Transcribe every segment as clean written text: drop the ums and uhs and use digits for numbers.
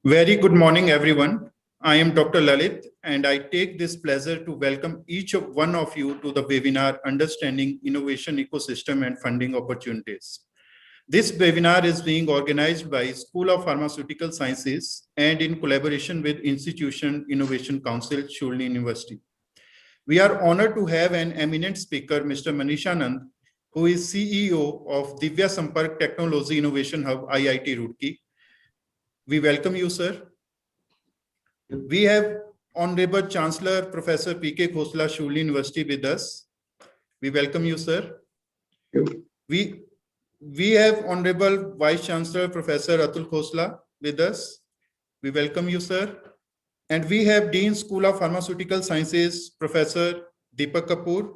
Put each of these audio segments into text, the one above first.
Very good morning, everyone. I am Dr. Lalit, and I take this pleasure to welcome each of one of you to the webinar Understanding Innovation Ecosystem and Funding Opportunities. This webinar is being organized by School of Pharmaceutical Sciences and in collaboration with Institution Innovation Council, Shulni University. We are honored to have an eminent speaker, Mr. Manishanand, who is CEO of Divya Sampark Technology Innovation Hub, IIT Roorkee. We welcome you, sir. We have Honorable Chancellor Professor P.K. Khosla, Shulni University with us. We welcome you, sir. We have Honorable Vice Chancellor Professor Atul Khosla with us. We welcome you, sir. And we have Dean School of Pharmaceutical Sciences Professor Deepak Kapoor,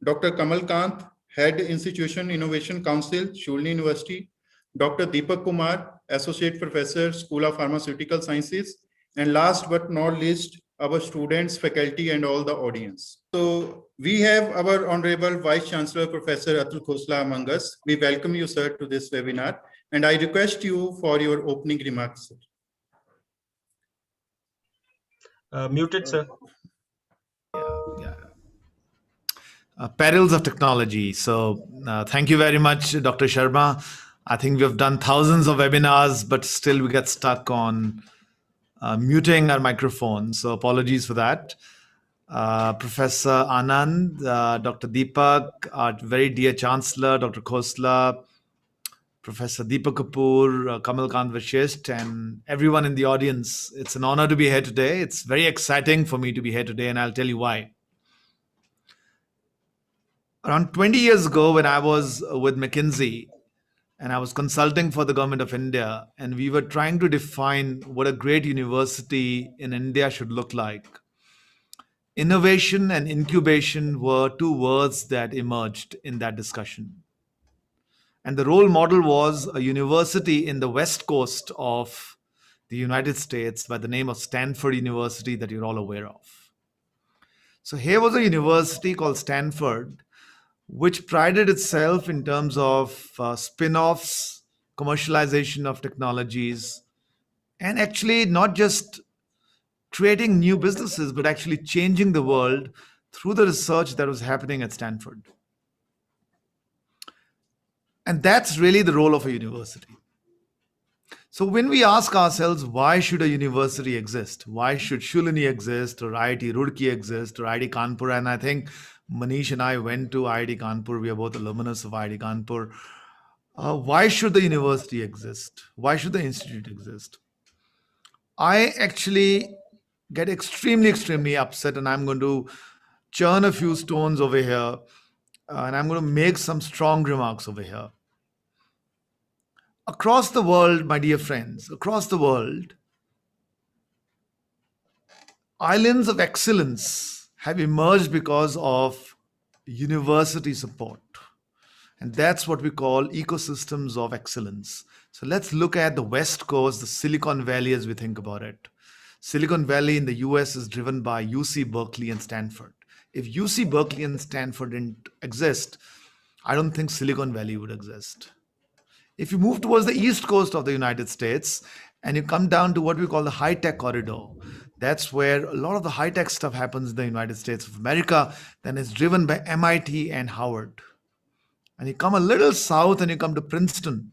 Dr. Kamal Kant, Head Institution Innovation Council, Shulni University, Dr. Deepak Kumar, Associate Professor, School of Pharmaceutical Sciences, and last but not least, our students, faculty, and all the audience. So we have our Honorable Vice Chancellor, Professor Atul Khosla among us. We welcome you, sir, to this webinar, and I request you for your opening remarks, sir. Muted, sir. Perils of technology. So thank you very much, Dr. Sharma. I think we have done thousands of webinars, but still we get stuck on muting our microphone. So apologies for that. Professor Anand, Dr. Deepak, our very dear Chancellor, Dr. Khosla, Professor Deepak Kapoor, Kamal Kant Vashist, and everyone in the audience. It's an honor to be here today. It's very exciting for me to be here today, and I'll tell you why. Around 20 years ago, when I was with McKinsey, and I was consulting for the government of India, and we were trying to define what a great university in India should look like. Innovation and incubation were two words that emerged in that discussion. And the role model was a university in the west coast of the United States by the name of Stanford University that you're all aware of. So here was a university called Stanford, which prided itself in terms of spin-offs, commercialization of technologies, and actually not just creating new businesses, but actually changing the world through the research that was happening at Stanford. And that's really the role of a university. So when we ask ourselves, why should a university exist? Why should Shulni exist, or IIT Roorkee exist, or IIT Kanpur? And I think Manish and I went to IIT Kanpur. We are both alumnus of IIT Kanpur. Why should the university exist? Why should the institute exist? I actually get extremely upset, and I'm going to churn a few stones over here, and I'm going to make some strong remarks over here. Across the world, my dear friends, across the world, islands of excellence have emerged because of university support. And that's what we call ecosystems of excellence. So let's look at the West Coast, the Silicon Valley as we think about it. Silicon Valley in the US is driven by UC Berkeley and Stanford. If UC Berkeley and Stanford didn't exist, I don't think Silicon Valley would exist. If you move towards the East Coast of the United States and you come down to what we call the high-tech corridor, that's where a lot of the high-tech stuff happens in the United States of America, then it's driven by MIT and Howard. And you come a little south and you come to Princeton,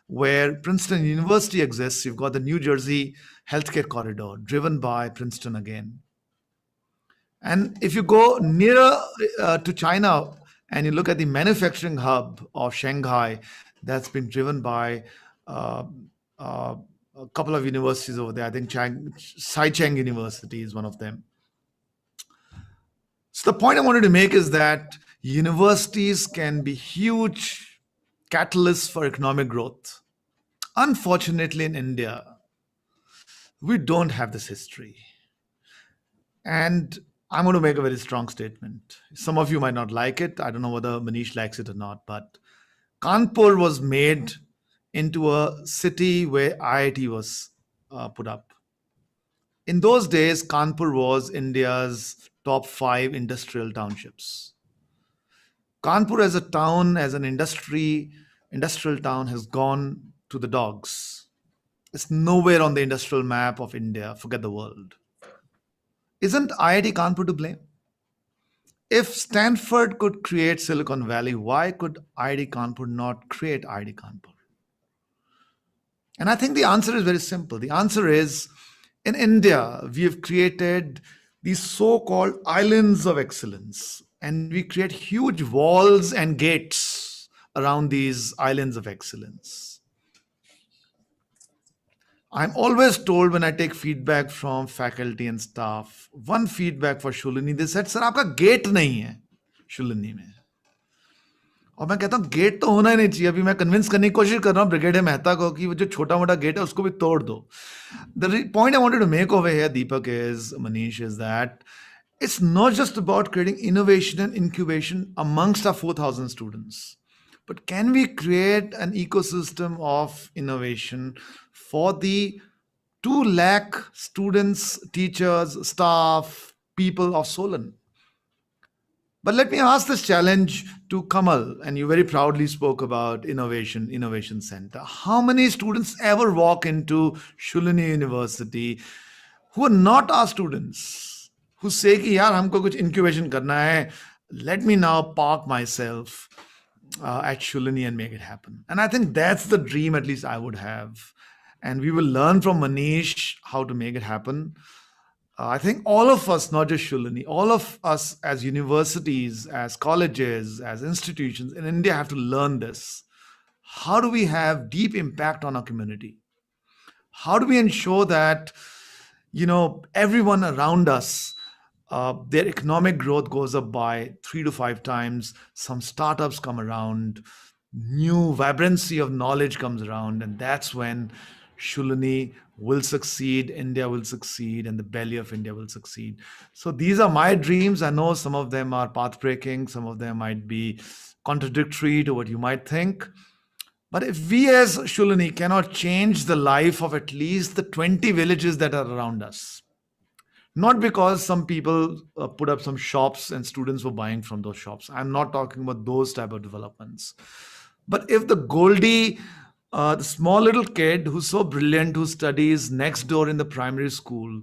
where Princeton University exists. You've got the New Jersey healthcare corridor, driven by Princeton again. And if you go nearer to China and you look at the manufacturing hub of Shanghai, that's been driven by a couple of universities over there. I think Saicheng University is one of them. So the point I wanted to make is that universities can be huge catalysts for economic growth. Unfortunately, in India, we don't have this history. And I'm going to make a very strong statement. Some of you might not like it. I don't know whether Manish likes it or not, but Kanpur was made into a city where IIT was put up. In those days, Kanpur was India's top 5 industrial townships. Kanpur as a town, as an industrial town, has gone to the dogs. It's nowhere on the industrial map of India, forget the world. Isn't IIT Kanpur to blame? If Stanford could create Silicon Valley, why could IIT Kanpur not create IIT Kanpur? And I think the answer is very simple. The answer is, in India, we have created these so called islands of excellence, and we create huge walls and gates around these islands of excellence. I'm always told when I take feedback from faculty and staff, one feedback for Shulini, they said, sir, आपका gate नहीं है शुलिनी में. और मैं कहता हूँ gate तो होना ही नहीं चाहिए. अभी मैं कन्विंस करने की कोशिश कर रहा हूँ ब्रिगेडियर मेहता को कि वो जो छोटा मोटा गेट है उसको भी तोड़ दो. The point I wanted to make over here, Deepak, is Manish, is that it's not just about creating innovation and incubation amongst our 4,000 students, but can we create an ecosystem of innovation for the 2 lakh students, teachers, staff, people of Solan? But let me ask this challenge to Kamal, and you very proudly spoke about Innovation Center. How many students ever walk into Shulini University who are not our students, who say कि यार हमको कुछ incubation करना है, let me now park myself at Shulini and make it happen. And I think that's the dream at least I would have. And we will learn from Manish how to make it happen. I think all of us, not just Shulini, all of us as universities, as colleges, as institutions in India have to learn this. How do we have deep impact on our community? How do we ensure that, everyone around us, their economic growth goes up by 3 to 5 times, some startups come around, new vibrancy of knowledge comes around, and that's when Shulini will succeed, India will succeed, and the belly of India will succeed. So these are my dreams. I know some of them are path-breaking, some of them might be contradictory to what you might think. But if we as Shulini cannot change the life of at least the 20 villages that are around us, not because some people put up some shops and students were buying from those shops. I'm not talking about those type of developments. But if the Goldie, the small little kid who's so brilliant, who studies next door in the primary school,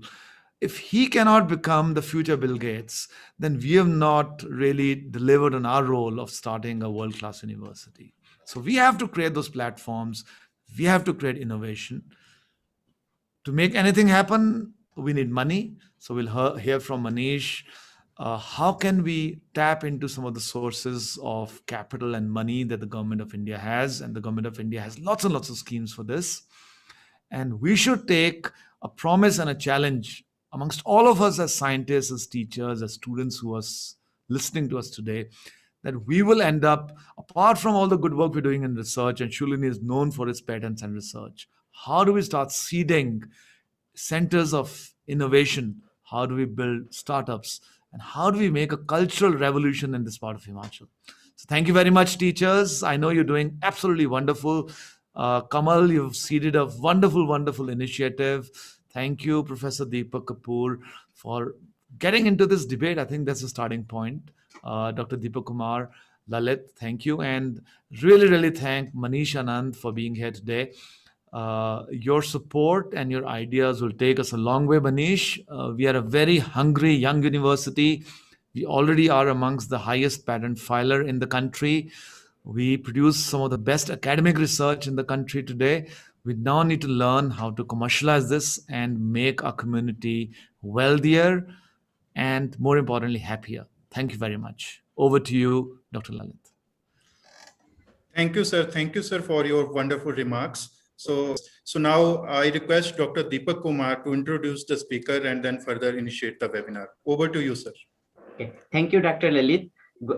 if he cannot become the future Bill Gates, then we have not really delivered on our role of starting a world-class university. So we have to create those platforms. We have to create innovation. To make anything happen, we need money. So we'll hear from Manish. How can we tap into some of the sources of capital and money that the government of India has? And the government of India has lots and lots of schemes for this. And we should take a promise and a challenge amongst all of us as scientists, as teachers, as students who are listening to us today, that we will end up, apart from all the good work we're doing in research, and Shulini is known for its patents and research, how do we start seeding centers of innovation? How do we build startups? And how do we make a cultural revolution in this part of Himachal? So thank you very much, teachers. I know you're doing absolutely wonderful. Kamal, you've seeded a wonderful, wonderful initiative. Thank you, Professor Deepak Kapoor, for getting into this debate. I think that's a starting point. Dr. Deepak Kumar, Lalit, thank you. And really, really thank Manish Anand for being here today. Your support and your ideas will take us a long way, Manish. We are a very hungry young university. We already are amongst the highest patent filer in the country. We produce some of the best academic research in the country today. We now need to learn how to commercialize this and make our community wealthier and, more importantly, happier. Thank you very much. Over to you, Dr. Lalit. Thank you, sir. Thank you, sir, for your wonderful remarks. So now I request Dr. Deepak Kumar to introduce the speaker and then further initiate the webinar. Over to you, sir. Okay. Thank you, Dr. Lalit,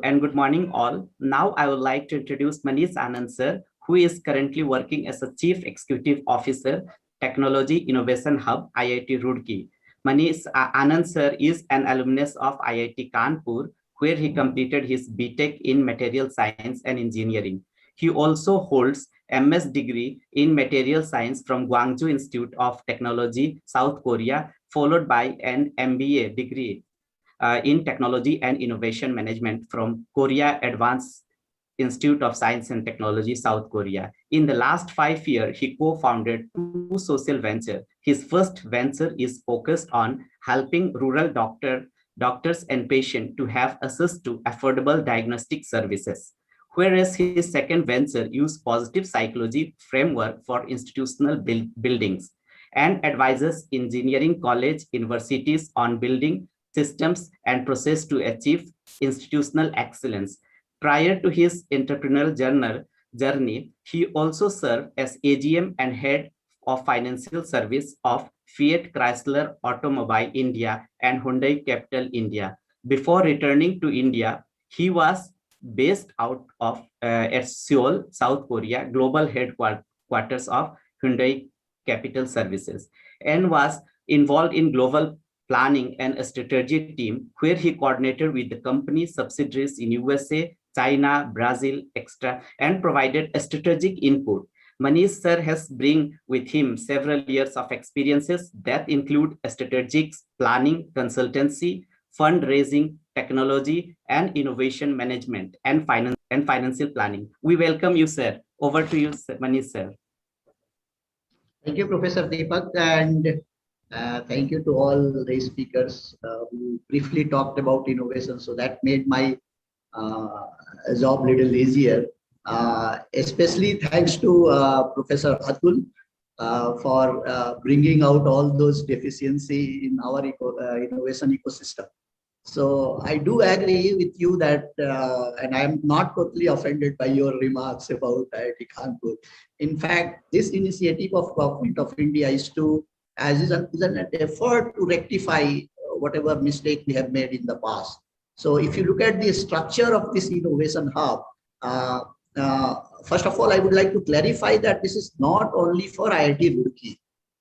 and good morning all. Now I would like to introduce Manish Anand sir, who is currently working as a Chief Executive Officer, Technology Innovation Hub, IIT Roorkee. Manish Anand sir is an alumnus of IIT Kanpur, where he completed his BTech in Material Science and Engineering. He also holds MS degree in Material Science from Gwangju Institute of Technology, South Korea, followed by an MBA degree in Technology and Innovation Management from Korea Advanced Institute of Science and Technology, South Korea. In the last 5 years, he co-founded 2 social ventures. His first venture is focused on helping rural doctors and patients to have access to affordable diagnostic services, whereas his second venture uses positive psychology framework for institutional buildings and advises engineering college universities on building systems and process to achieve institutional excellence. Prior to his entrepreneurial journey, he also served as AGM and head of financial service of Fiat Chrysler Automobile India and Hyundai Capital India. Before returning to India, he was based out of at Seoul, South Korea, global headquarters of Hyundai Capital Services, and was involved in global planning and a strategic team where he coordinated with the company's subsidiaries in USA, China, Brazil, etc., and provided a strategic input. Manish sir has bring with him several years of experiences that include strategic planning, consultancy, fundraising, technology, and innovation management, and financial planning. We welcome you, sir. Over to you, Manish sir. Thank you, Professor Deepak, and thank you to all the speakers who briefly talked about innovation. So that made my job a little easier. Especially thanks to Professor Atul for bringing out all those deficiencies in our innovation ecosystem. So I do agree with you that, and I am not totally offended by your remarks about IIT Kanpur. In fact, this initiative of Government of India is an effort to rectify whatever mistake we have made in the past. So if you look at the structure of this innovation hub, first of all, I would like to clarify that this is not only for IIT Roorkee.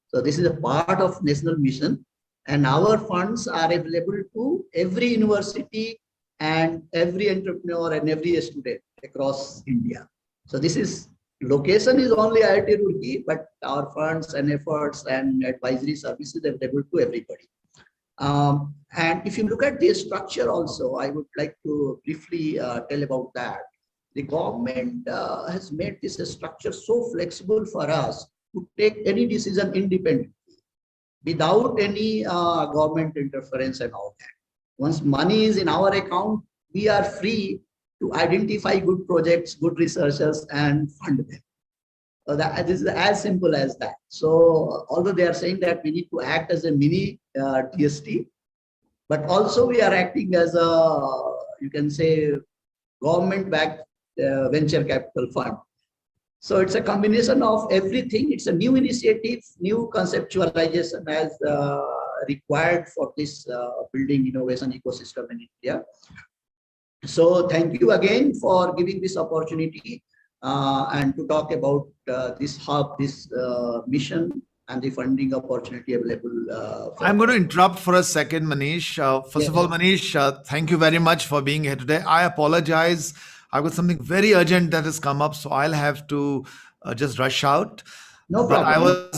So this is a part of national mission, and our funds are available to every university and every entrepreneur and every student across India. So this is location is only IIT Roorkee, but our funds and efforts and advisory services are available to everybody. And if you look at this structure also, I would like to briefly tell about that. The government has made this structure so flexible for us to take any decision independently without any government interference and all that. Once money is in our account, we are free to identify good projects, good researchers, and fund them. This is as simple as that. So although they are saying that we need to act as a mini TST, but also we are acting as a, you can say, government-backed venture capital fund. So it's a combination of everything. It's a new initiative, new conceptualization as required for this building innovation ecosystem in India. So thank you again for giving this opportunity and to talk about this hub, this mission, and the funding opportunity available. I'm going to interrupt for a second, Manish. First of all, Manish, thank you very much for being here today. I apologize. I've got something very urgent that has come up, so I'll have to just rush out. No problem.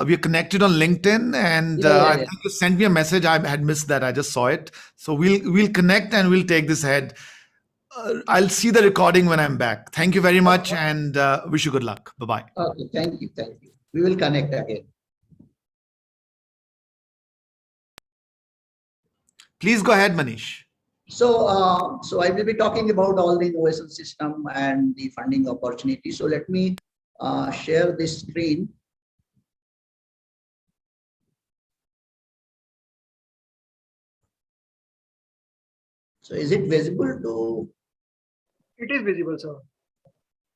We're connected on LinkedIn, and I think you sent me a message. I had missed that. I just saw it. So we'll connect and we'll take this ahead. I'll see the recording when I'm back. Thank you very much, and wish you good luck. Bye-bye. Okay, thank you. Thank you. We will connect again. Please go ahead, Manish. So, so I will be talking about all the innovation system and the funding opportunity. So let me share this screen. So is it visible to? It is visible, sir.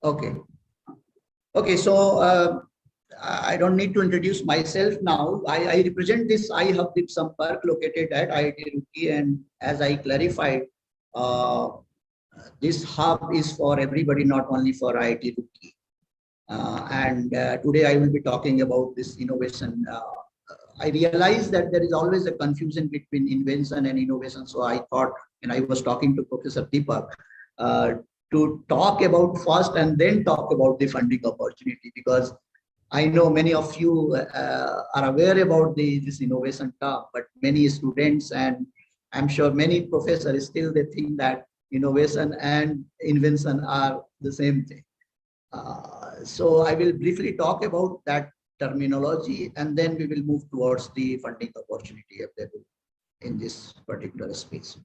Okay. Okay, so I don't need to introduce myself now. I represent this iHub Deep Sampark located at IIT Roorkee, and as I clarified, this hub is for everybody, not only for IIT Roorkee. And today I will be talking about this innovation. I realized that there is always a confusion between invention and innovation. So I thought, and I was talking to Professor Deepak, to talk about first and then talk about the funding opportunity, because I know many of you are aware about this innovation term, but many students and I'm sure many professors still they think that innovation and invention are the same thing. So I will briefly talk about that terminology, and then we will move towards the funding opportunity available in this particular space.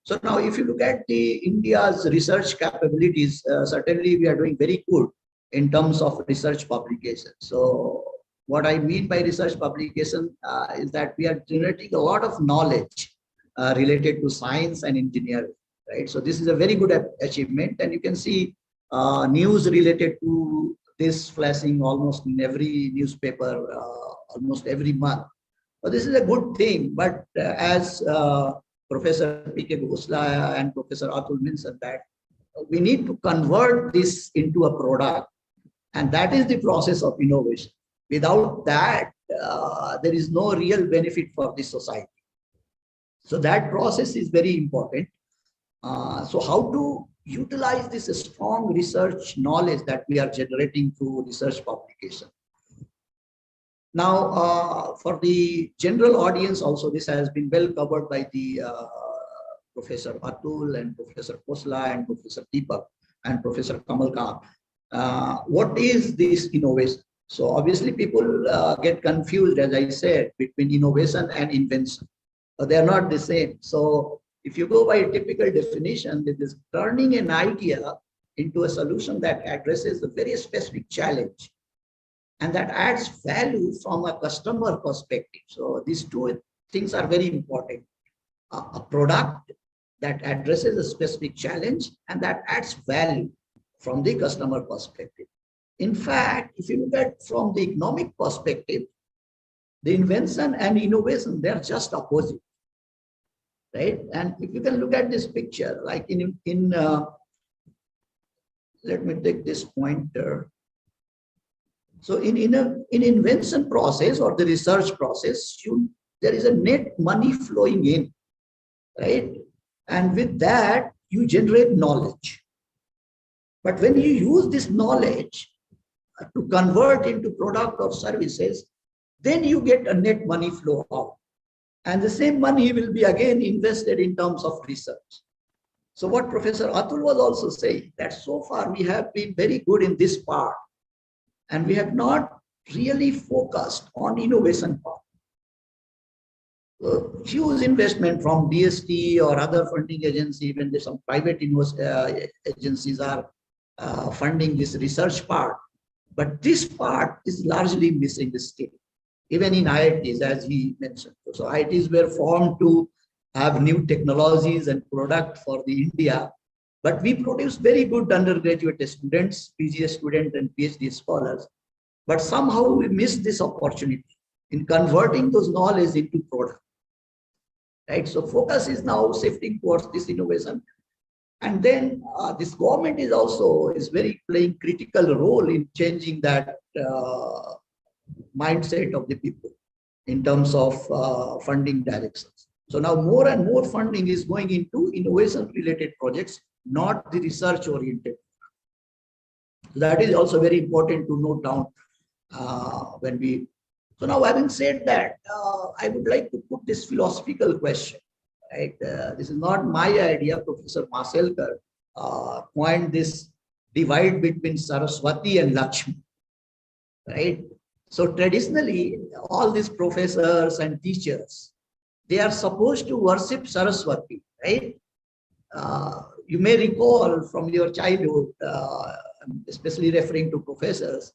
So now if you look at the India's research capabilities, certainly we are doing very good in terms of research publication. So what I mean by research publication is that we are generating a lot of knowledge related to science and engineering, right? So this is a very good achievement, and you can see news related to this flashing almost in every newspaper, almost every month. So this is a good thing, but as Professor P.K. Bhosla and Professor Atul mentioned, that we need to convert this into a product, and that is the process of innovation. Without that, there is no real benefit for the society. So that process is very important. So how to utilize this strong research knowledge that we are generating through research publication? Now, for the general audience also, this has been well covered by the Professor Atul and Professor Bhosla and Professor Deepak and Professor Kamal Khan. What is this innovation? So obviously people get confused, as I said, between innovation and invention. They are not the same. So if you go by a typical definition, it is turning an idea into a solution that addresses a very specific challenge and that adds value from a customer perspective. So these two things are very important. A product that addresses a specific challenge and that adds value from the customer perspective. In fact, if you look at from the economic perspective, the invention and innovation, they're just opposite, right? And if you can look at this picture, like let me take this pointer. So in invention process or the research process, there is a net money flowing in, right? And with that, you generate knowledge. But when you use this knowledge to convert into product or services, then you get a net money flow out. And the same money will be again invested in terms of research. So what Professor Atul was also saying, that so far we have been very good in this part, and we have not really focused on innovation part. Huge investment from DST or other funding agency, even there's some private agencies are funding this research part. But this part is largely missing the scale, even in IITs, as he mentioned. So IITs were formed to have new technologies and product for the India, but we produce very good undergraduate students, PG students and PhD scholars. But somehow we missed this opportunity in converting those knowledge into product, right? So focus is now shifting towards this innovation. And then this government is very playing critical role in changing that mindset of the people in terms of funding directions. So now more and more funding is going into innovation related projects, not the research oriented. That is also very important to note down when we. So now having said that, I would like to put this philosophical question. Right, this is not my idea. Professor Maselkar coined this divide between Saraswati and Lakshmi. Right. So traditionally, all these professors and teachers, they are supposed to worship Saraswati. Right. You may recall from your childhood, especially referring to professors,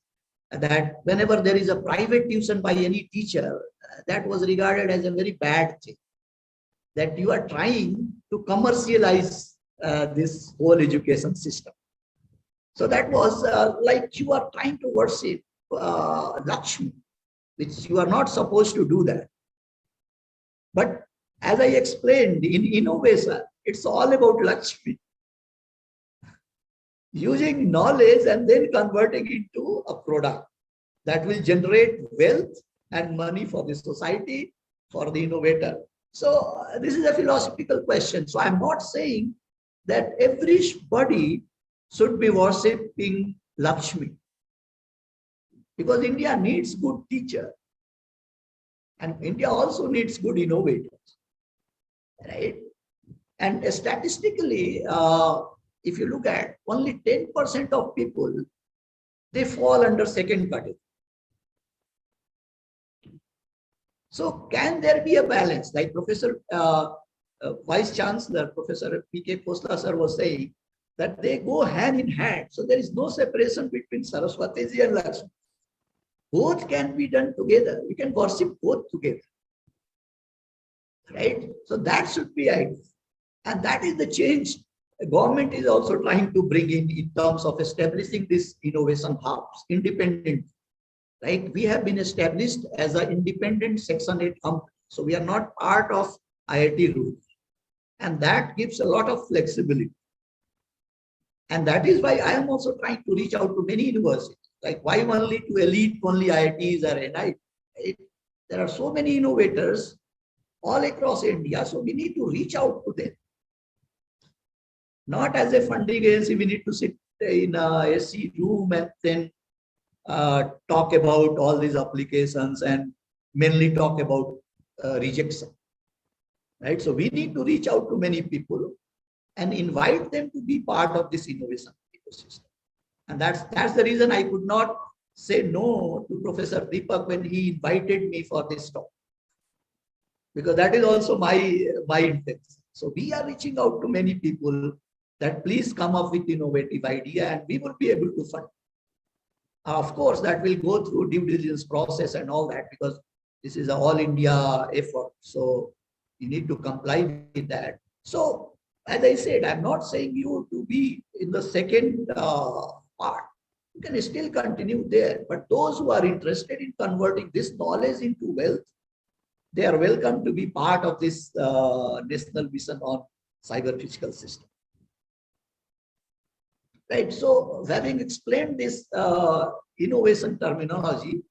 that whenever there is a private tuition by any teacher, that was regarded as a very bad thing. That you are trying to commercialize this whole education system. So that was like you are trying to worship Lakshmi, which you are not supposed to do that. But as I explained, in innovation, it's all about Lakshmi. Using knowledge and then converting it into a product that will generate wealth and money for the society, for the innovator. So this is a philosophical question. So I'm not saying that everybody should be worshipping Lakshmi, because India needs good teachers and India also needs good innovators, right? And statistically, if you look at only 10% of people, they fall under second category. So can there be a balance? Like Vice Chancellor, Professor P.K. Khosla sir was saying that they go hand in hand. So there is no separation between Saraswati ji and Lakshmi. Both can be done together. We can worship both together. Right? So that should be ideal. And that is the change the government is also trying to bring in terms of establishing these innovation hubs, independent. Like we have been established as an independent Section 8 company. So we are not part of IIT Roorkee. And that gives a lot of flexibility. And that is why I am also trying to reach out to many universities. Like why only to elite, only IITs or NIT? Right? There are so many innovators all across India. So we need to reach out to them. Not as a funding agency, we need to sit in a SC room and then talk about all these applications and mainly talk about rejection. Right? So we need to reach out to many people and invite them to be part of this innovation ecosystem. And that's the reason I could not say no to Professor Deepak when he invited me for this talk. Because that is also my intention. So we are reaching out to many people that please come up with innovative idea and we will be able to fund. Of course, that will go through due diligence process and all that because this is an all India effort. So you need to comply with that. So as I said, I'm not saying you to be in the second part. You can still continue there. But those who are interested in converting this knowledge into wealth, they are welcome to be part of this national mission on cyber physical system. Right. So having explained this innovation terminology,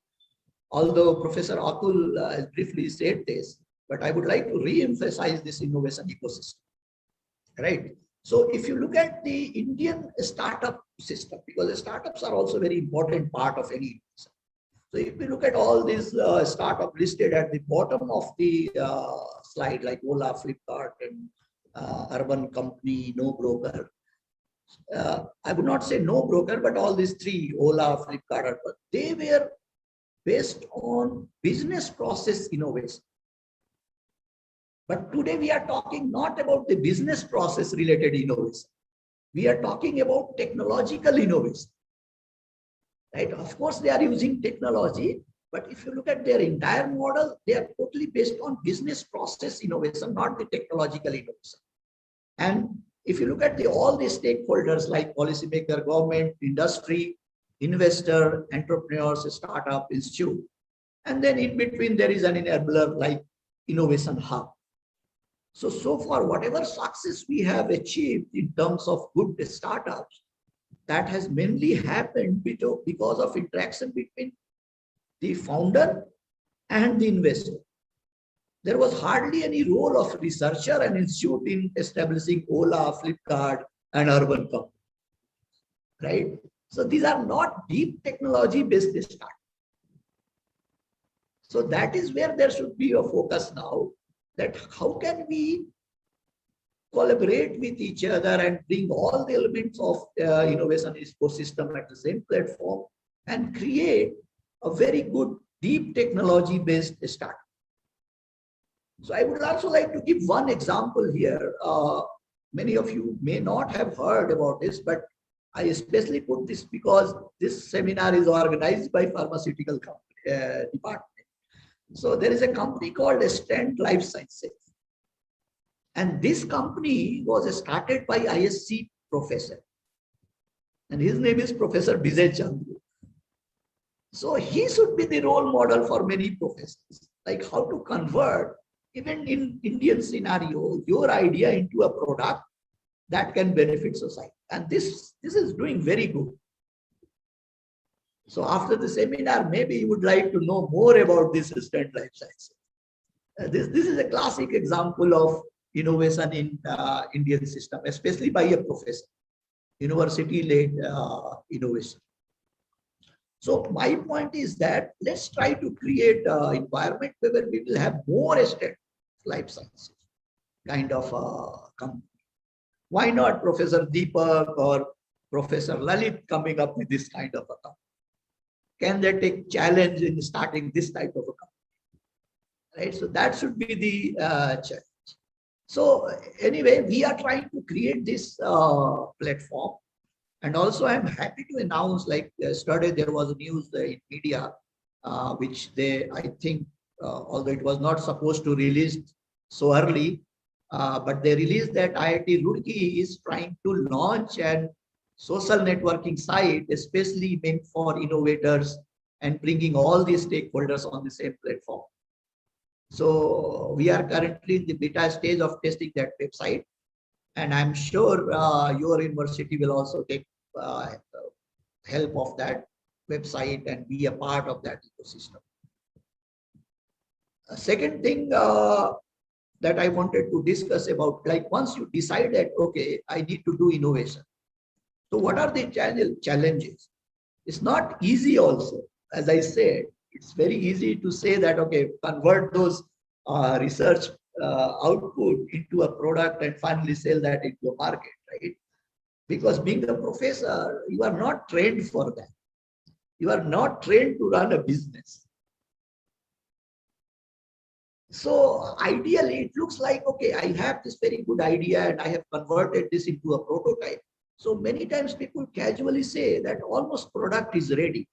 although Professor Atul has briefly said this, but I would like to re-emphasize this innovation ecosystem. Right. So if you look at the Indian startup system, because the startups are also a very important part of any innovation. So if you look at all these startups listed at the bottom of the slide, like Ola, Flipkart, and Urban Company, No Broker. I would not say no broker, but all these three, Ola, Flipkart, they were based on business process innovation. But today we are talking not about the business process related innovation. We are talking about technological innovation. Right? Of course, they are using technology, but if you look at their entire model, they are totally based on business process innovation, not the technological innovation. And if you look at all the stakeholders like policymaker, government, industry, investor, entrepreneurs, startup, institute, and then in between there is an enabler like innovation hub. So far, whatever success we have achieved in terms of good startups, that has mainly happened because of interaction between the founder and the investor. There was hardly any role of researcher and institute in establishing Ola, Flipkart, and Urban Company. Right? So these are not deep technology-based startups. So that is where there should be a focus now, that how can we collaborate with each other and bring all the elements of innovation ecosystem at the same platform and create a very good deep technology-based startup. So I would also like to give one example here. Many of you may not have heard about this, but I especially put this because this seminar is organized by pharmaceutical department. So there is a company called Ascent Life Sciences. And this company was started by ISC professor. And his name is Professor Vijay Chandru. So he should be the role model for many professors, like how to convert, even in Indian scenario, your idea into a product that can benefit society. And this is doing very good. So after the seminar, maybe you would like to know more about this Ascent Life Sciences. This is a classic example of innovation in Indian system, especially by a professor, university-led innovation. So my point is that let's try to create an environment where we will have more Ascent Life Sciences kind of a company. Why not Professor Deepak or Professor Lalit coming up with this kind of a company? Can they take challenge in starting this type of a company? Right. So that should be the challenge. So anyway, we are trying to create this platform. And also I'm happy to announce, like yesterday there was news in media, which they, I think, although it was not supposed to release so early, but they released that IIT Roorkee is trying to launch an social networking site, especially meant for innovators and bringing all these stakeholders on the same platform. So we are currently in the beta stage of testing that website. And I'm sure your university will also take help of that website and be a part of that ecosystem. Second thing that I wanted to discuss about, like once you decide that, okay, I need to do innovation. So what are the challenges? It's not easy also. As I said, it's very easy to say that, okay, convert those research output into a product and finally sell that into a market, right? Because being a professor, you are not trained for that. You are not trained to run a business. So ideally, it looks like, okay, I have this very good idea and I have converted this into a prototype. So many times people casually say that almost product is ready,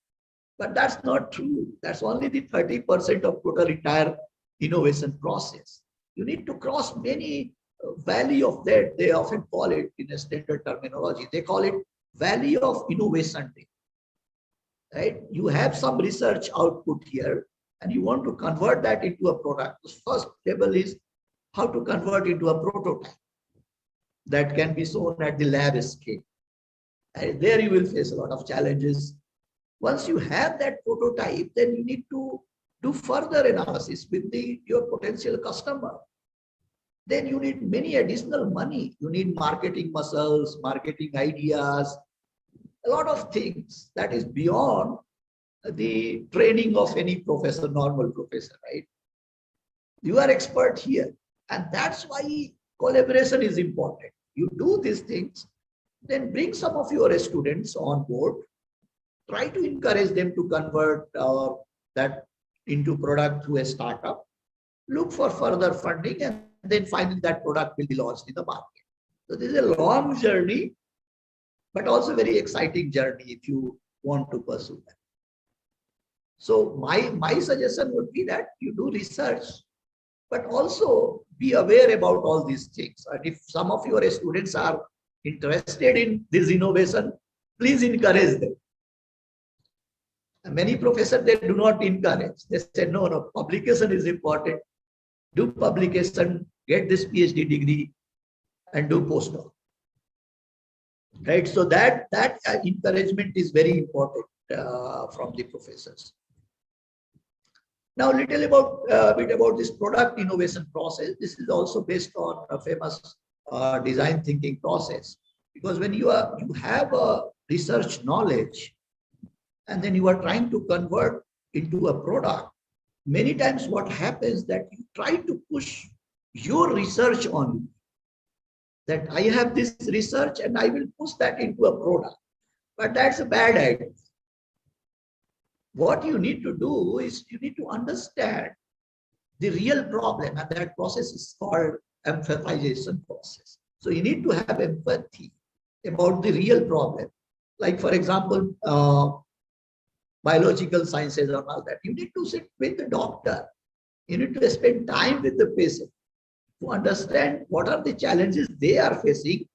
but that's not true. That's only the 30% of total entire innovation process. You need to cross many valley of that. They often call it in a standard terminology. They call it valley of innovation. Right? You have some research output here and you want to convert that into a product. The first level is how to convert into a prototype that can be shown at the lab scale. And there you will face a lot of challenges. Once you have that prototype, then you need to do further analysis with your potential customer. Then you need many additional money. You need marketing muscles, marketing ideas, a lot of things that is beyond the training of any professor, normal professor, right? You are expert here. And that's why collaboration is important. You do these things, then bring some of your students on board, try to encourage them to convert that into product through a startup, look for further funding, and then finally that product will be launched in the market. So this is a long journey, but also very exciting journey if you want to pursue that. So my suggestion would be that you do research, but also be aware about all these things. And if some of your students are interested in this innovation, please encourage them. And many professors, they do not encourage. They say, no, publication is important. Do publication, get this PhD degree, and do postdoc. Right? So that encouragement is very important from the professors. Now, a little bit about this product innovation process. This is also based on a famous design thinking process. Because when you have a research knowledge, and then you are trying to convert into a product, many times what happens that you try to push your research on you. That I have this research and I will push that into a product. But that's a bad idea. What you need to do is you need to understand the real problem, and that process is called empathization process. So you need to have empathy about the real problem. Like, for example, biological sciences and all that. You need to sit with the doctor. You need to spend time with the patient to understand what are the challenges they are facing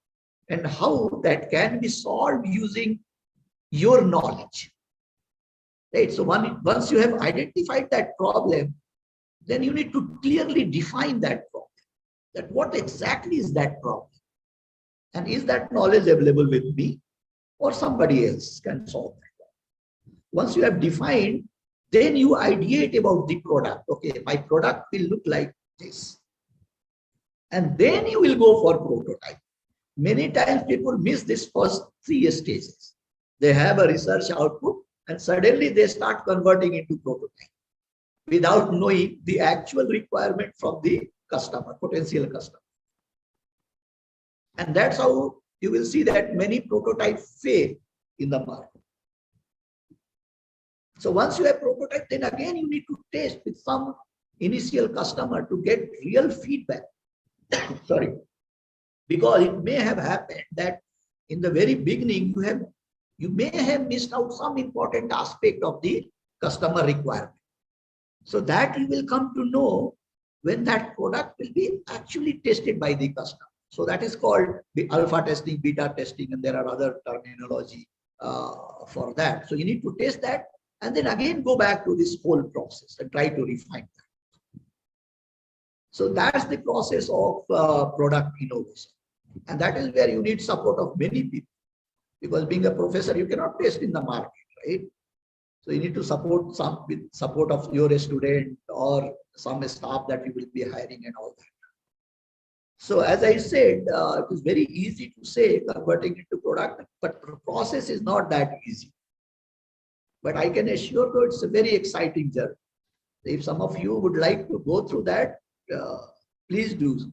and how that can be solved using your knowledge. Right? So once you have identified that problem, then you need to clearly define that problem. That what exactly is that problem? And is that knowledge available with me or somebody else can solve that problem? Once you have defined, then you ideate about the product. Okay, my product will look like this. And then you will go for prototype. Many times people miss this first 3 stages. They have a research output and suddenly they start converting into prototype without knowing the actual requirement from the customer, potential customer. And that's how you will see that many prototypes fail in the market. So once you have prototype, then again you need to test with some initial customer to get real feedback. Sorry, because it may have happened that in the very beginning you may have missed out some important aspect of the customer requirement. So that you will come to know when that product will be actually tested by the customer. So that is called the alpha testing, beta testing, and there are other terminology for that. So you need to test that and then again go back to this whole process and try to refine that. So that's the process of product innovation. And that is where you need support of many people, because being a professor, you cannot test in the market, right? So you need to support some with support of your student or some staff that you will be hiring and all that. So as I said, it is very easy to say converting into product, but the process is not that easy. But I can assure you it's a very exciting journey. If some of you would like to go through that, please do.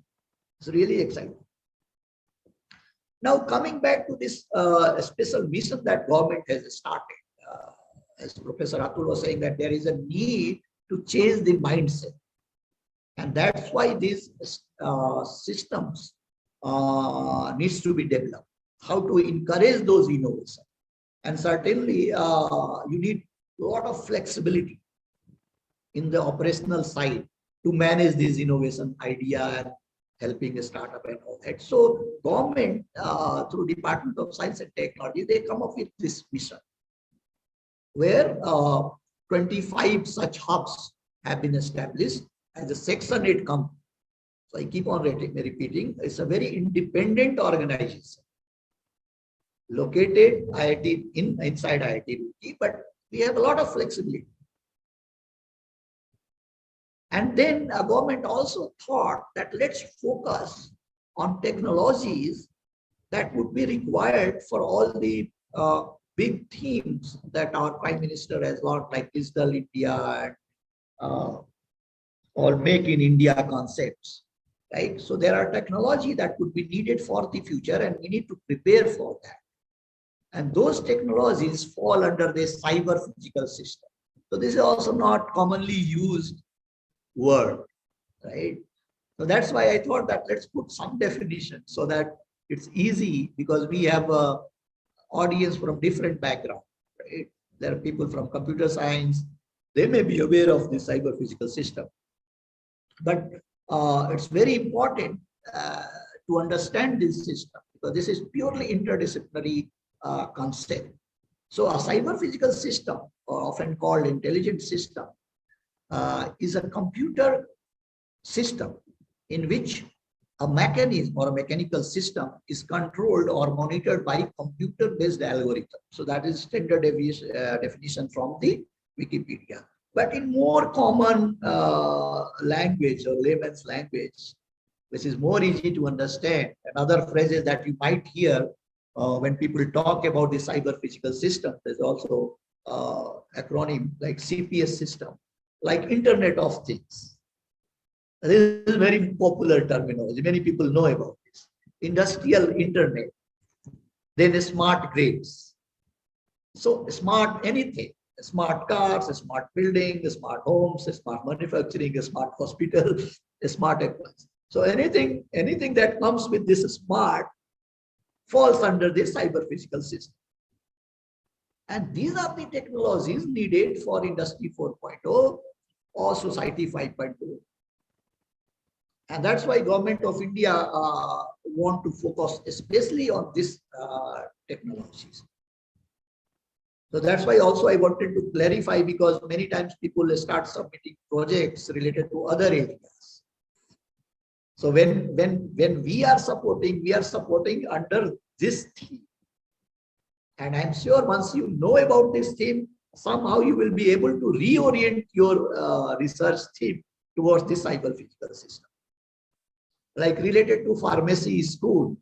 It's really exciting. Now coming back to this special mission that government has started. As Professor Atul was saying, that there is a need to change the mindset. And that's why these systems needs to be developed. How to encourage those innovations. And certainly you need a lot of flexibility in the operational side to manage this innovation idea and helping a startup and all that. So government through Department of Science and Technology, they come up with this mission, where 25 such hubs have been established as a Section 8 company. So I keep on repeating, it's a very independent organization located inside IIT Roorkee, but we have a lot of flexibility. And then government also thought that let's focus on technologies that would be required for all the big themes that our Prime Minister has launched, like Digital India and or Make in India concepts, right? So there are technology that would be needed for the future, and we need to prepare for that. And those technologies fall under the cyber physical system. So this is also not commonly used word, right? So that's why I thought that let's put some definition so that it's easy, because we have a audience from different background, right? There are people from computer science, they may be aware of the cyber physical system. But it's very important to understand this system, because this is purely interdisciplinary concept. So a cyber physical system, or often called intelligent system, is a computer system in which a mechanism or a mechanical system is controlled or monitored by computer-based algorithm. So that is standard definition from the Wikipedia. But in more common language or layman's language, which is more easy to understand, and other phrases that you might hear when people talk about the cyber physical system, there's also acronym like CPS system, like Internet of Things. This is very popular terminology. Many people know about this. Industrial Internet, then smart grids. So smart anything, smart cars, smart building, smart homes, smart manufacturing, smart hospital, smart appliances. So anything that comes with this smart falls under the cyber physical system. And these are the technologies needed for Industry 4.0 or Society 5.0. And that's why Government of India want to focus especially on these technologies. So that's why also I wanted to clarify, because many times people start submitting projects related to other areas. So when we are supporting under this theme. And I'm sure once you know about this theme, somehow you will be able to reorient your research theme towards the cyber physical system. Like related to pharmacy school,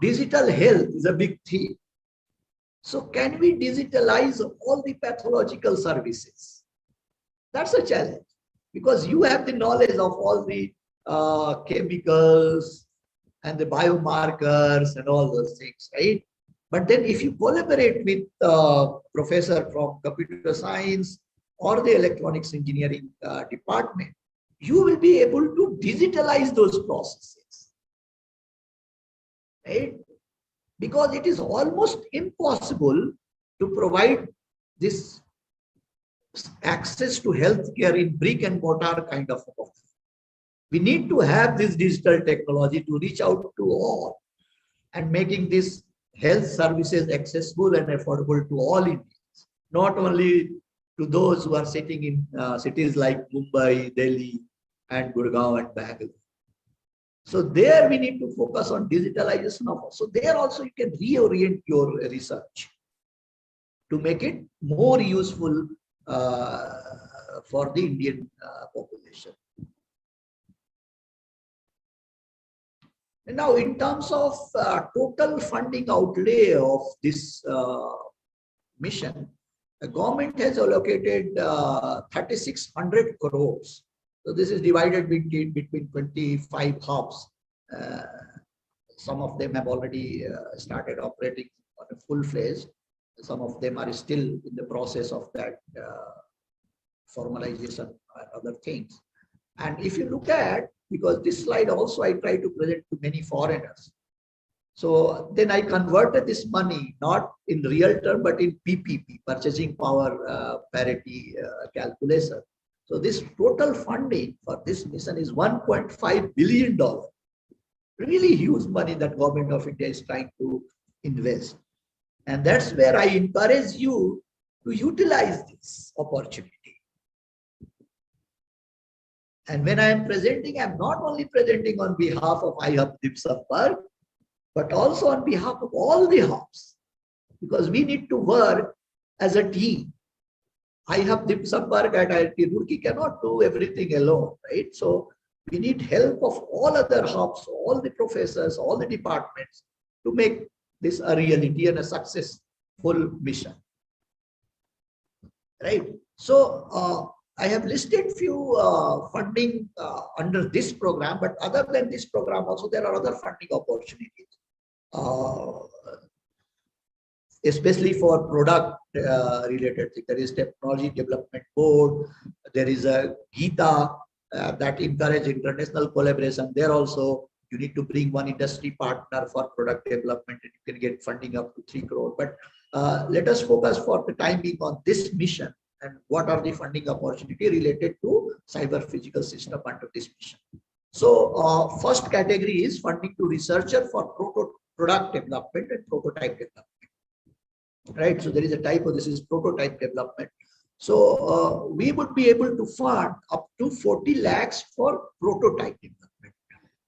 digital health is a big theme. So can we digitalize all the pathological services? That's a challenge, because you have the knowledge of all the chemicals and the biomarkers and all those things, right? But then if you collaborate with a professor from computer science or the electronics engineering department, you will be able to digitalize those processes, right? Because it is almost impossible to provide this access to healthcare in brick and mortar kind of office. We need to have this digital technology to reach out to all and making this health services accessible and affordable to all Indians, not only to those who are sitting in cities like Mumbai, Delhi, and Gurgaon and Bangalore. So there we need to focus on digitalization of. So there also you can reorient your research to make it more useful for the Indian population. And now, in terms of total funding outlay of this mission, the government has allocated 3,600 crores. So this is divided between 25 hubs. Some of them have already started operating on a full phase. Some of them are still in the process of that formalization and other things. And if you look at, because this slide also I try to present to many foreigners. So then I converted this money not in real term, but in PPP, purchasing power parity calculation. So this total funding for this mission is $1.5 billion. Really huge money that government of India is trying to invest. And that's where I encourage you to utilize this opportunity. And when I am presenting, I'm not only presenting on behalf of iHub Dipsambhar, but also on behalf of all the hubs, because we need to work as a team. iHub Dipsambhar at IIT Roorkee cannot do everything alone, right? So we need help of all other hubs, all the professors, all the departments to make this a reality and a successful mission, right? So I have listed few funding under this program, but other than this program also there are other funding opportunities, especially for product related things. There is Technology Development Board, there is a GITA that encourage international collaboration. There also you need to bring one industry partner for product development and you can get funding up to 3 crore. But let us focus for the time being on this mission and what are the funding opportunity related to cyber physical system under this mission. So first category is funding to researcher for product development and prototype development, right? So there is a typo, this is prototype development. So we would be able to fund up to 40 lakhs for prototype development.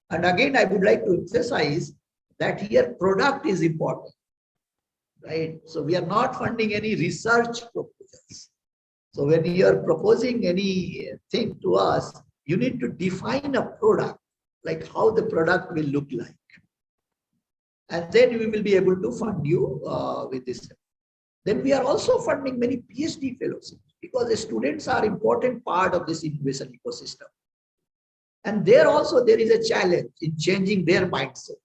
And again, I would like to emphasize that here product is important, right? So we are not funding any research proposals. So when you are proposing anything to us, you need to define a product, like how the product will look like. And then we will be able to fund you with this. Then we are also funding many PhD fellowships because the students are important part of this innovation ecosystem. And there also there is a challenge in changing their mindset,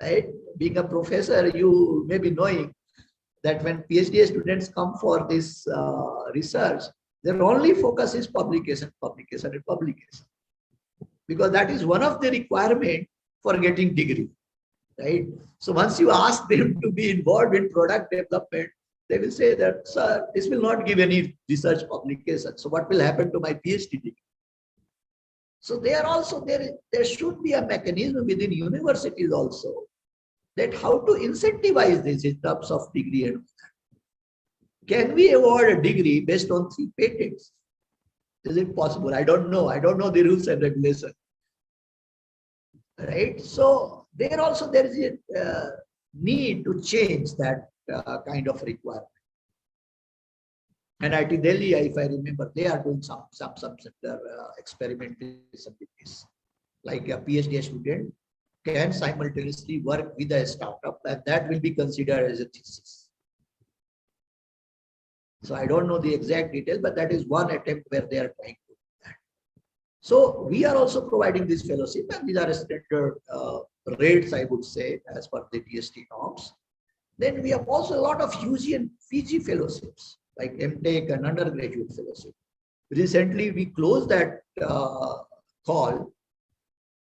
right? Being a professor, you may be knowing that when PhD students come for this research, their only focus is publication, publication, and publication. Because that is one of the requirements for getting degree, right? So once you ask them to be involved in product development, they will say that, sir, this will not give any research publication. So what will happen to my PhD degree? So there also, there should be a mechanism within universities also that how to incentivize this in terms of degree and all that. Can we award a degree based on 3 patents? Is it possible? I don't know. I don't know the rules and regulations. Right? So there also there is a need to change that kind of requirement. And IIT Delhi, if I remember, they are doing some experimentation with this. Like a PhD student can simultaneously work with a startup, and that will be considered as a thesis. So I don't know the exact detail, but that is one attempt where they are trying to do that. So we are also providing this fellowship, and these are standard rates, I would say, as per the DST norms. Then we have also a lot of UG and PG fellowships, like MTech and undergraduate fellowship. Recently, we closed that call,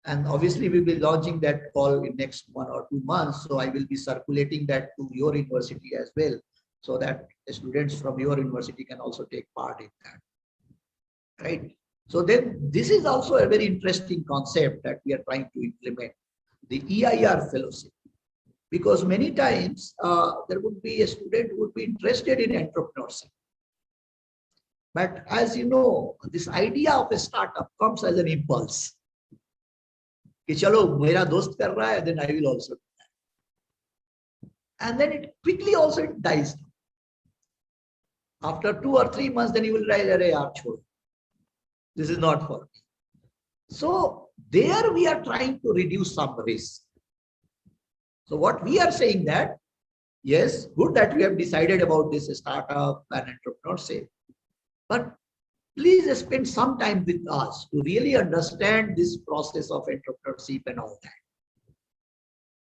and obviously we will be launching that call in next 1 or 2 months. So I will be circulating that to your university as well, so that the students from your university can also take part in that, right? So then this is also a very interesting concept that we are trying to implement, the EIR fellowship, because many times there would be a student who would be interested in entrepreneurship. But as you know, this idea of a startup comes as an impulse. कि चलो मेरा दोस्त कर रहा है, then I will also do that. And then it quickly also dies. After 2 or 3 months, then you will realize, "Arey yaar, chhod. This is not for me." So there we are trying to reduce some risk. So what we are saying that, yes, good that we have decided about this startup and entrepreneurship, but please spend some time with us to really understand this process of entrepreneurship and all that.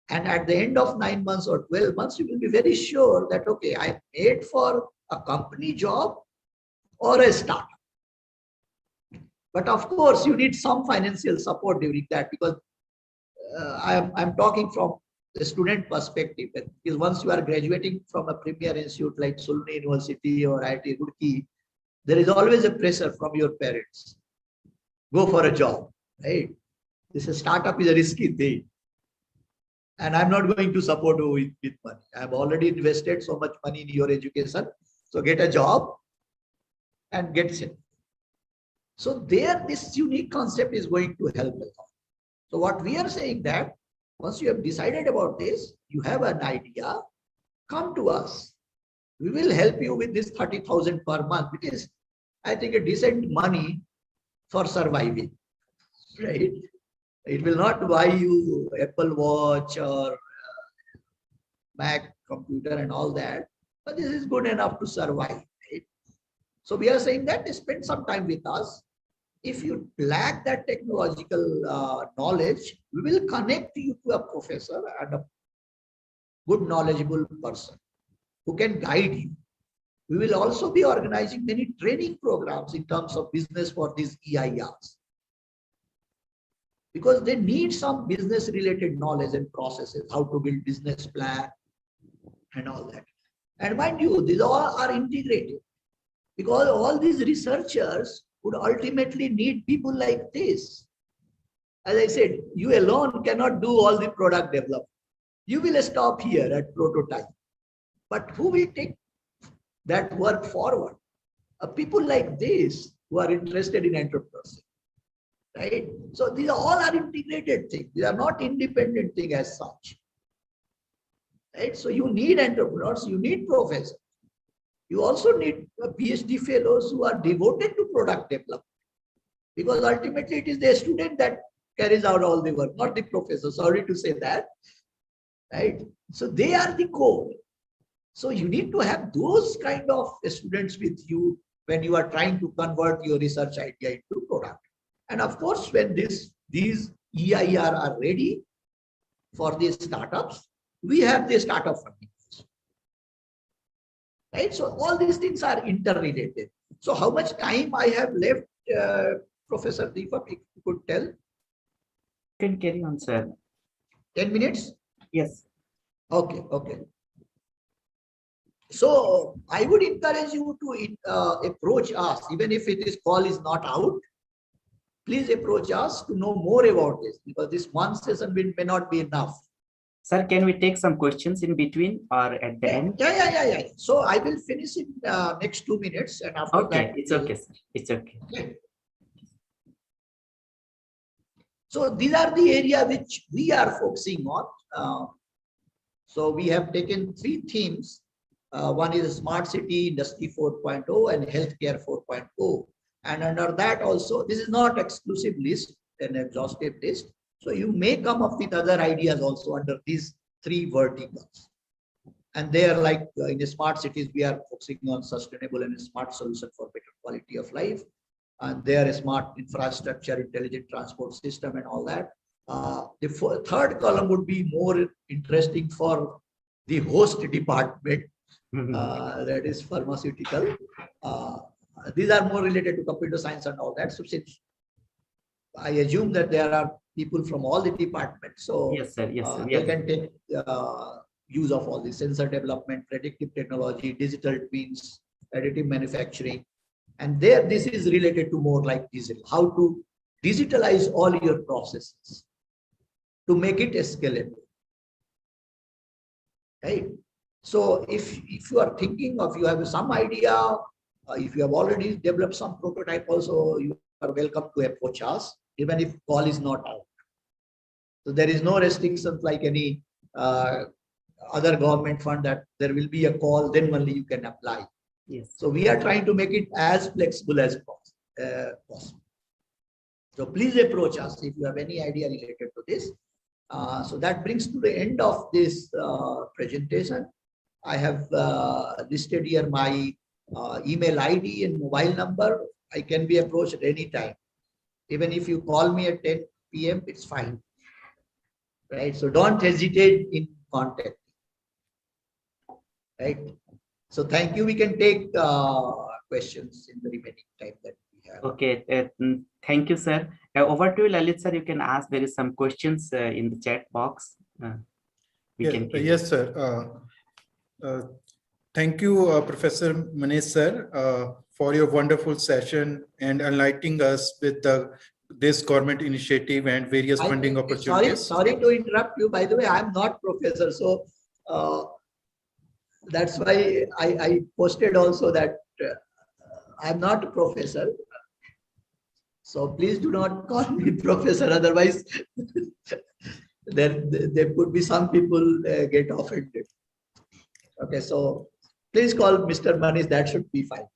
And at the end of 9 months or 12 months, you will be very sure that, okay, I'm made for a company job or a startup. But of course, you need some financial support during that, because I'm talking from the student perspective. Because once you are graduating from a premier institute like Sulni University or IIT Roorkee, there is always a pressure from your parents. Go for a job, right? This startup is a risky thing. And I'm not going to support you with money. I've already invested so much money in your education. So get a job and get set. So there, this unique concept is going to help a lot. So what we are saying that once you have decided about this, you have an idea, come to us. We will help you with this 30,000 per month, which is, I think, a decent money for surviving, right? It will not buy you Apple Watch or Mac computer and all that, but this is good enough to survive, right? So we are saying that spend some time with us. If you lack that technological knowledge, we will connect you to a professor and a good knowledgeable person who can guide you. We will also be organizing many training programs in terms of business for these EIRs, because they need some business related knowledge and processes, how to build business plan and all that. And mind you, these all are integrated, because all these researchers would ultimately need people like this. As I said, you alone cannot do all the product development. You will stop here at prototype. But who will take that work forward? People like this who are interested in entrepreneurship, right? So these all are integrated things. These are not independent things as such, right? So you need entrepreneurs, you need professors. You also need PhD fellows who are devoted to product development, because ultimately it is the student that carries out all the work, not the professor. Sorry to say that, right? So they are the core. So you need to have those kind of students with you when you are trying to convert your research idea into product. And of course, when these EIR are ready for these startups, we have the startup funding. Right? So all these things are interrelated. So how much time I have left, Professor Deepak, if you could tell? You can carry on, sir. 10 minutes? Yes. Okay, okay. So I would encourage you to approach us, even if this call is not out. Please approach us to know more about this, because this one session may not be enough. Sir, can we take some questions in between or at the end? Yeah. So I will finish in next 2 minutes, and after Okay, that. it's okay, sir. It's okay. Okay. So these are the area which we are focusing on. So we have taken 3 themes. One is Smart City, Industry 4.0, and Healthcare 4.0. And under that also, this is not exclusive list, an exhaustive list. So you may come up with other ideas also under these 3 verticals. And they are like in the smart cities, we are focusing on sustainable and smart solution for better quality of life. And they are a smart infrastructure, intelligent transport system and all that. The third column would be more interesting for the host department, that is pharmaceutical. These are more related to computer science and all that. So since I assume that there are people from all the departments, so Yes, sir. Yes, sir. they Yes. can take use of all the sensor development, predictive technology, digital twins, additive manufacturing. And there, this is related to more like digital, how to digitalize all your processes to make it scalable. Right? So if you are thinking of, you have some idea, if you have already developed some prototype also, you are welcome to approach us, even if call is not out. So there is no restrictions like any other government fund that there will be a call, then only you can apply. Yes. So we are trying to make it as flexible as possible. So please approach us if you have any idea related to this. So that brings to the end of this presentation. I have listed here my email ID and mobile number. I can be approached at any time. Even if you call me at 10 p.m., it's fine. Right? So don't hesitate in contact. Right? So thank you. We can take questions in the remaining time that we have. Okay. Thank you, sir. Over to you, Lalit, sir. You can ask. There is some questions in the chat box. Yes, sir. Thank you, Professor Manish, sir, for your wonderful session and enlightening us with this government initiative and various funding opportunities. Sorry to interrupt you. By the way, I'm not professor, so that's why I posted also that I'm not a professor. So please do not call me professor. Otherwise, there could be some people get offended. Okay, so please call Mr. Manish. That should be fine.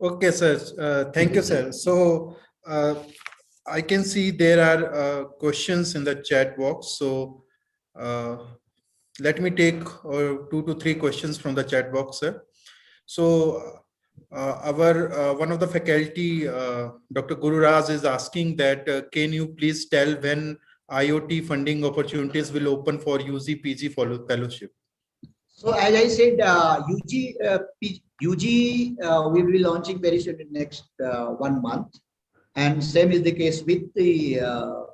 Okay, sir. Thank you, sir. So I can see there are questions in the chat box. So let me take 2 to 3 questions from the chat box, sir. So our one of the faculty, Dr. Guru Raj, is asking that can you please tell when IoT funding opportunities will open for UG PG fellowship? So as I said, UG we will be launching very soon in next 1 month, and same is the case with the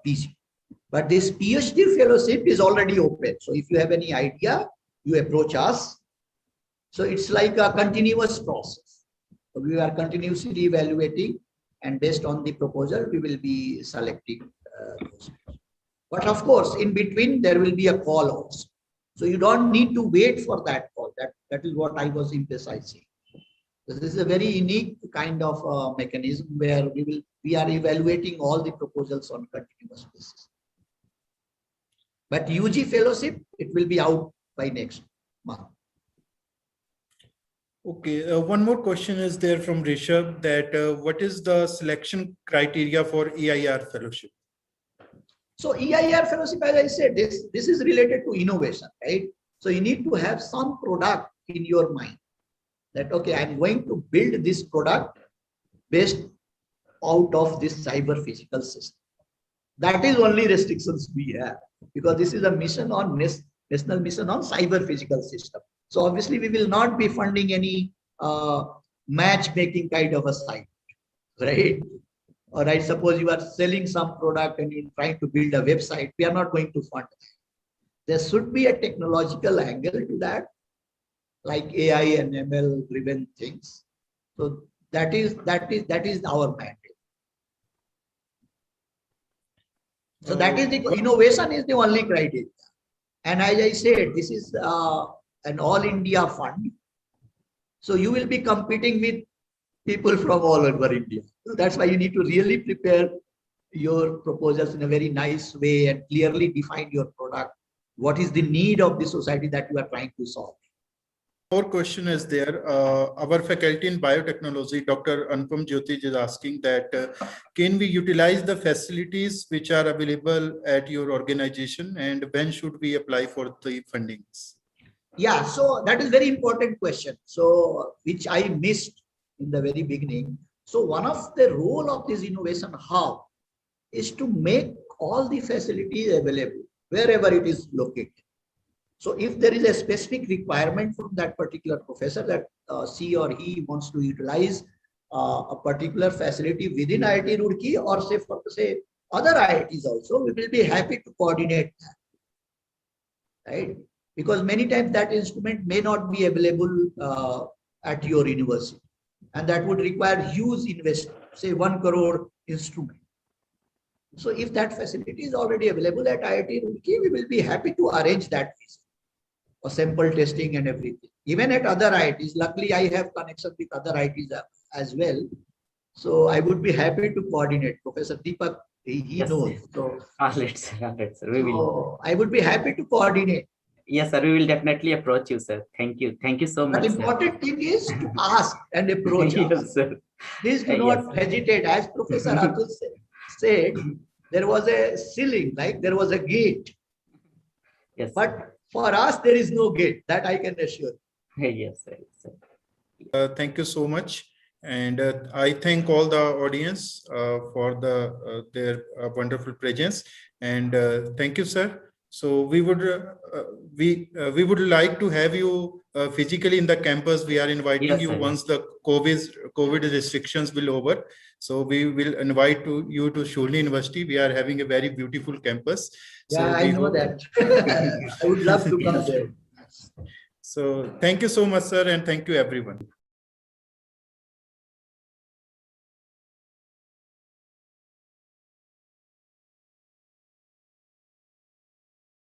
PG. But this PhD fellowship is already open. So if you have any idea, you approach us. So it's like a continuous process. So we are continuously evaluating, and based on the proposal, we will be selecting those. But of course, in between, there will be a call also. So you don't need to wait for that call. That is what I was emphasizing. This is a very unique kind of mechanism where we are evaluating all the proposals on continuous basis. But UG fellowship, it will be out by next month. Okay, one more question is there from Rishabh that what is the selection criteria for EIR fellowship? So EIR fellowship, as I said, this is related to innovation, right? So you need to have some product in your mind that, okay, I'm going to build this product based out of this cyber physical system. That is only restrictions we have, because this is a mission on national mission on cyber physical system. So obviously we will not be funding any matchmaking kind of a site, right? Or I suppose you are selling some product and you're trying to build a website. We are not going to fund that. There should be a technological angle to that, like AI and ML driven things. So that is our mandate. So that is the innovation is the only criteria. And as I said, this is an all India fund. So you will be competing with people from all over India. So that's why you need to really prepare your proposals in a very nice way and clearly define your product. What is the need of the society that you are trying to solve? More question is there. Our faculty in biotechnology, Dr. Anupam Jyoti, is asking that can we utilize the facilities which are available at your organization, and when should we apply for the fundings? Yeah, so that is very important question. So which I missed in the very beginning. So one of the role of this innovation hub is to make all the facilities available wherever it is located. So if there is a specific requirement from that particular professor that she or he wants to utilize a particular facility within IIT Roorkee, or say for say other IITs also, we will be happy to coordinate that, right? Because many times that instrument may not be available at your university, and that would require huge investment, say 1 crore instrument. So if that facility is already available at IIT Roorkee, we will be happy to arrange that visit for sample testing and everything. Even at other IITs, luckily I have connection with other IITs as well. So I would be happy to coordinate. Professor Deepak, he Yes, knows. yes. So, All right, sir. All right, sir. We will. so I would be happy to coordinate. Yes, sir. We will definitely approach you, sir. Thank you. Thank you so But much, sir. important thing is to ask and approach us. Yes, sir. Please do Yes. not hesitate. As Professor Atul said, there was a ceiling, like there was a gate. Yes, But for us, there is no gate. That I can assure you. yes, sir. Yes, sir. Thank you so much. And I thank all the audience for their wonderful presence. And thank you, sir. So we would like to have you physically in the campus. We are inviting Yes, you sir. once the COVID restrictions will over. So we will invite you to Shulni University. We are having a very beautiful campus. So Yeah, I we know hope- that. I would love to come there. So thank you so much, sir, and thank you, everyone.